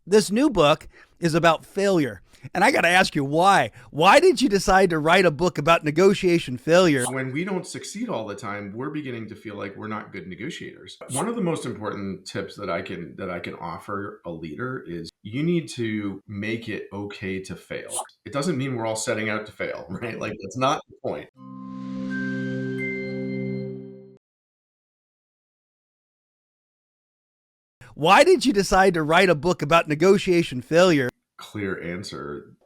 This new book is about failure. And I got to ask you why. Why did you decide to write a book about negotiation failure? When we don't succeed all the time, we're beginning to feel like we're not good negotiators. One of the most important tips that I can offer a leader is you need to make it okay to fail. It doesn't mean we're all setting out to fail, right? Like that's not the point. Why did you decide to write a book about negotiation failure? Clear answer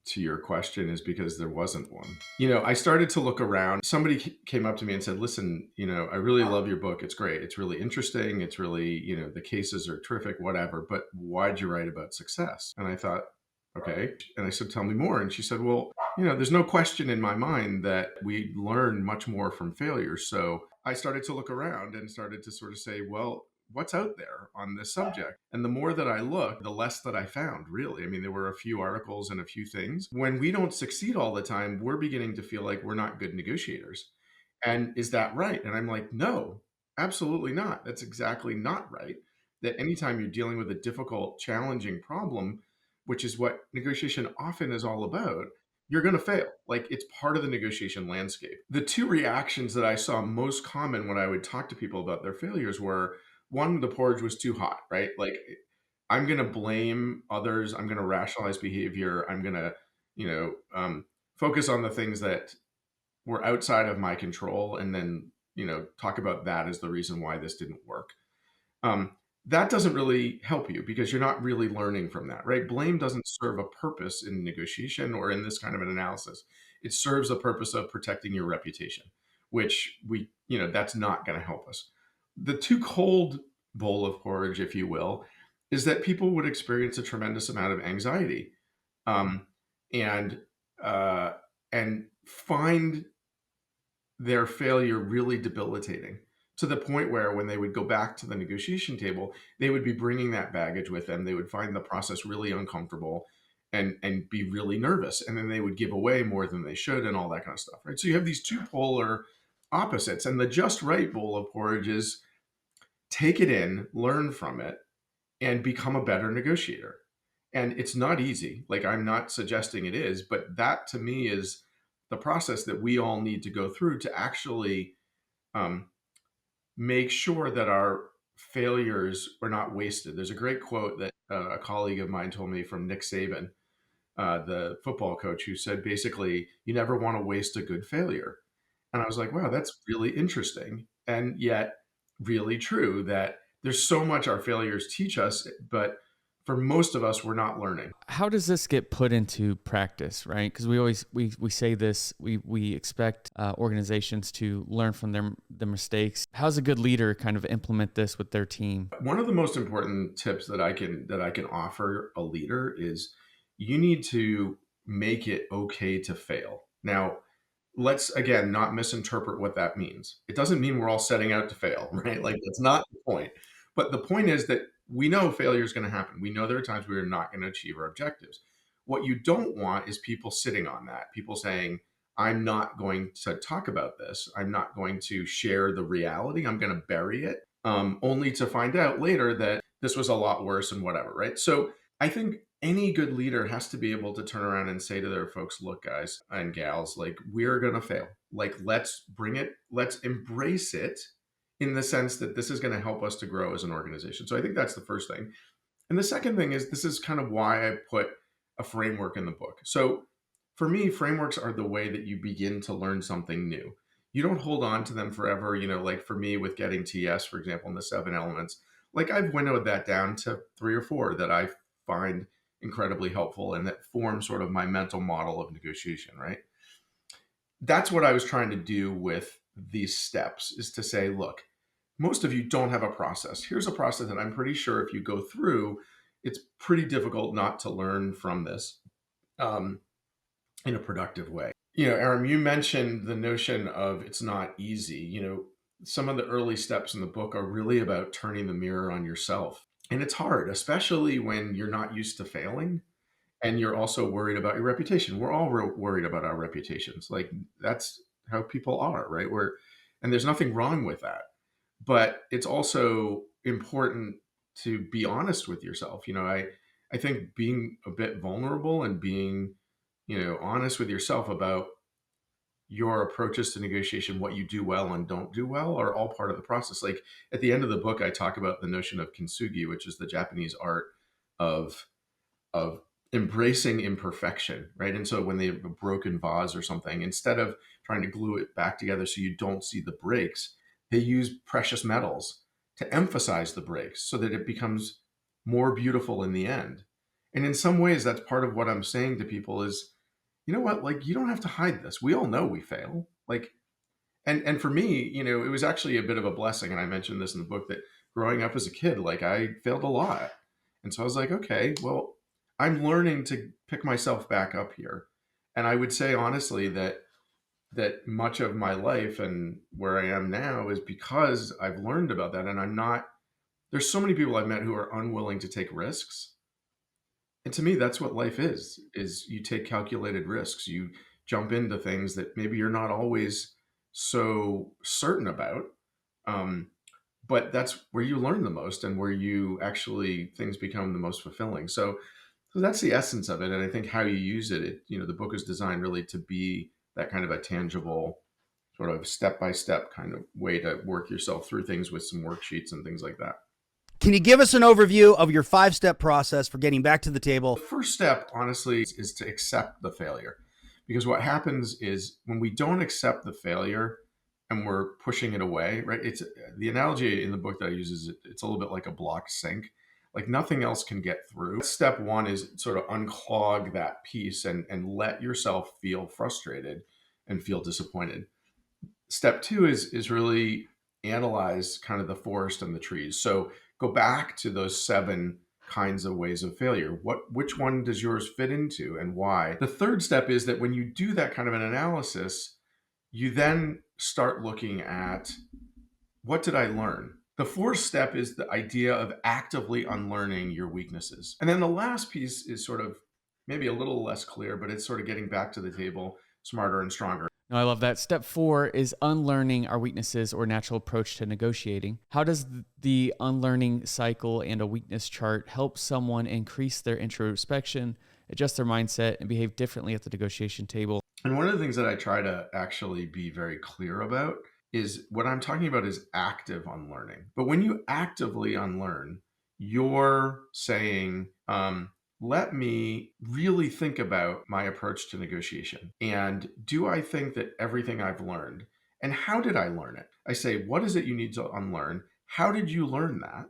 to your question is because there wasn't one. I started to look around. Somebody came up to me and said, listen, I really love your book. It's great. It's really interesting. It's really, the cases are terrific, whatever. But why'd you write about success? And I thought, okay. And I said, tell me more. And she said, well, there's no question in my mind that we learn much more from failure. So I started to look around and started to sort of say, well, what's out there on this subject? And the more that I looked, the less that I found, really. I mean, there were a few articles and a few things. When we don't succeed all the time, we're beginning to feel like we're not good negotiators. And is that right? And I'm like, no, absolutely not. That's exactly not right. That anytime you're dealing with a difficult, challenging problem, which is what negotiation often is all about, you're going to fail. Like it's part of the negotiation landscape. The two reactions that I saw most common when I would talk to people about their failures were, one, the porridge was too hot, right? Like I'm going to blame others. I'm going to rationalize behavior. I'm going to, focus on the things that were outside of my control and then, talk about that as the reason why this didn't work. Um, that doesn't really help you because you're not really learning from that, right? Blame doesn't serve a purpose in negotiation or in this kind of an analysis. It serves the purpose of protecting your reputation, which that's not going to help us. The too cold bowl of porridge, if you will, is that people would experience a tremendous amount of anxiety, um, and uh, and find their failure really debilitating to the point where when they would go back to the negotiation table, they would be bringing that baggage with them. They would find the process really uncomfortable and be really nervous. And then they would give away more than they should and all that kind of stuff, right? So you have these two polar opposites. And the just right bowl of porridge is take it in, learn from it, and become a better negotiator. And it's not easy. Like I'm not suggesting it is, but that to me is the process that we all need to go through to actually um, make sure that our failures are not wasted. There's a great quote that a colleague of mine told me from Nick Saban, the football coach, who said basically, you never want to waste a good failure. And I was like, wow, that's really interesting. And yet, really true that there's so much our failures teach us, but for most of us, we're not learning. How does this get put into practice, right? Because we always we say this, we expect organizations to learn from their mistakes. How's a good leader kind of implement this with their team? One of the most important tips that I can offer a leader is you need to make it okay to fail. Now, let's again not misinterpret what that means. It doesn't mean we're all setting out to fail, right? Like that's not the point. But the point is that we know failure is going to happen. We know there are times we are not going to achieve our objectives. What you don't want is people sitting on that, people saying, I'm not going to talk about this. I'm not going to share the reality. I'm going to bury it, only to find out later that this was a lot worse and whatever, right? So I think any good leader has to be able to turn around and say to their folks, look, guys and gals, like we're going to fail. Like, let's bring it, let's embrace it in the sense that this is going to help us to grow as an organization. So I think that's the first thing. And the second thing is this is kind of why I put a framework in the book. So for me, frameworks are the way that you begin to learn something new. You don't hold on to them forever. Like for me with getting TS, for example, in the 7 elements, like I've winnowed that down to 3 or 4 that I find incredibly helpful and that form sort of my mental model of negotiation, right? That's what I was trying to do with these steps, is to say, look, most of you don't have a process. Here's a process that I'm pretty sure if you go through, it's pretty difficult not to learn from this in a productive way. Aram, you mentioned the notion of it's not easy. Some of the early steps in the book are really about turning the mirror on yourself. And it's hard, especially when you're not used to failing and you're also worried about your reputation. We're all worried about our reputations. Like that's how people are, right? And there's nothing wrong with that. But it's also important to be honest with yourself. I think being a bit vulnerable and being, honest with yourself about your approaches to negotiation, what you do well and don't do well, are all part of the process. Like at the end of the book, I talk about the notion of kintsugi, which is the Japanese art of of embracing imperfection, right? And so when they have a broken vase or something, instead of trying to glue it back together so you don't see the breaks, they use precious metals to emphasize the breaks so that it becomes more beautiful in the end. And in some ways, that's part of what I'm saying to people is, you know what, like you don't have to hide this. We all know we fail. Like, and for me, it was actually a bit of a blessing. And I mentioned this in the book that growing up as a kid, like I failed a lot. And so I was like, okay, well, I'm learning to pick myself back up here. And I would say honestly that much of my life and where I am now is because I've learned about that. And there's so many people I've met who are unwilling to take risks. And to me, that's what life is you take calculated risks. You jump into things that maybe you're not always so certain about. Um, but that's where you learn the most and where things become the most fulfilling. So that's the essence of it. And I think how you use the book is designed really to be that kind of a tangible sort of step-by-step kind of way to work yourself through things with some worksheets and things like that. Can you give us an overview of your 5-step process for getting back to the table? The first step, honestly, is to accept the failure. Because what happens is when we don't accept the failure and we're pushing it away, right? It's the analogy in the book that I use is it's a little bit like a blocked sink. Like nothing else can get through. Step one is sort of unclog that piece and let yourself feel frustrated and feel disappointed. Step two is really analyze kind of the forest and the trees. So go back to those 7 kinds of ways of failure. Which one does yours fit into and why? The third step is that when you do that kind of an analysis, you then start looking at what did I learn? The fourth step is the idea of actively unlearning your weaknesses. And then the last piece is sort of maybe a little less clear, but it's sort of getting back to the table smarter and stronger. No, I love that. Step 4 is unlearning our weaknesses or natural approach to negotiating. How does the unlearning cycle and a weakness chart help someone increase their introspection, adjust their mindset, and behave differently at the negotiation table? And one of the things that I try to actually be very clear about is what I'm talking about is active unlearning. But when you actively unlearn, you're saying, let me really think about my approach to negotiation. And do I think that everything I've learned, and how did I learn it? I say, what is it you need to unlearn? How did you learn that?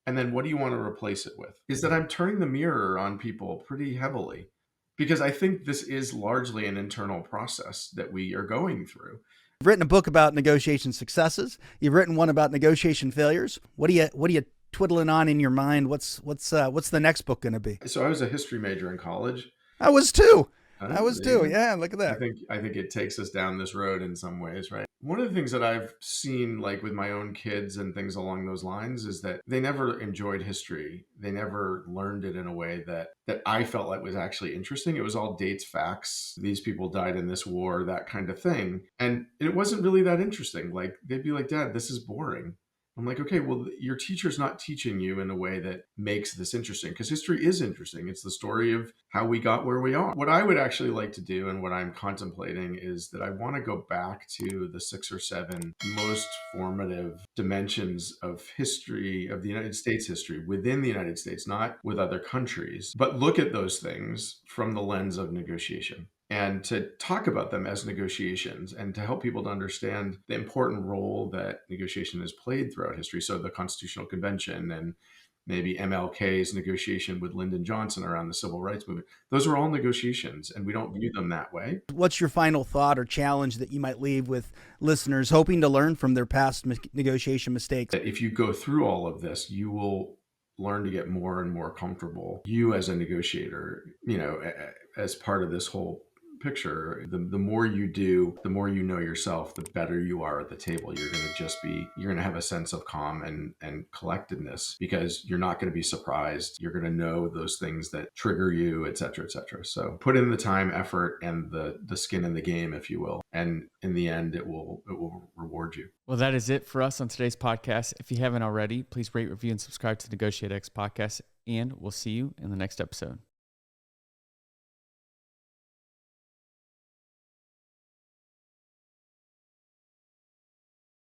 And then what do you want to replace it with? Is that I'm turning the mirror on people pretty heavily because I think this is largely an internal process that we are going through. You've written a book about negotiation successes. You've written one about negotiation failures. What are you twiddling on in your mind? What's the next book going to be? So I was a history major in college. I was too. Yeah, look at that. I think it takes us down this road in some ways, right? One of the things that I've seen, like with my own kids and things along those lines, is that they never enjoyed history. They never learned it in a way that I felt like was actually interesting. It was all dates, facts. These people died in this war, that kind of thing. And it wasn't really that interesting. Like they'd be like, Dad, this is boring. I'm like, okay, well, your teacher's not teaching you in a way that makes this interesting because history is interesting. It's the story of how we got where we are. What I would actually like to do and what I'm contemplating is that I want to go back to the 6 or 7 most formative dimensions of history, of the United States history within the United States, not with other countries, but look at those things from the lens of negotiation. And to talk about them as negotiations and to help people to understand the important role that negotiation has played throughout history. So the Constitutional Convention and maybe MLK's negotiation with Lyndon Johnson around the Civil Rights Movement. Those are all negotiations, and we don't view them that way. What's your final thought or challenge that you might leave with listeners hoping to learn from their past negotiation mistakes? If you go through all of this, you will learn to get more and more comfortable. You as a negotiator, as part of this whole picture, the more you do, the more you know yourself, the better you are at the table. You're going to have a sense of calm and collectedness because you're not going to be surprised. You're going to know those things that trigger you, et cetera, et cetera. So put in the time, effort, and the skin in the game, if you will. And in the end, it will reward you. Well, that is it for us on today's podcast. If you haven't already, please rate, review, and subscribe to the NegotiateX podcast and we'll see you in the next episode.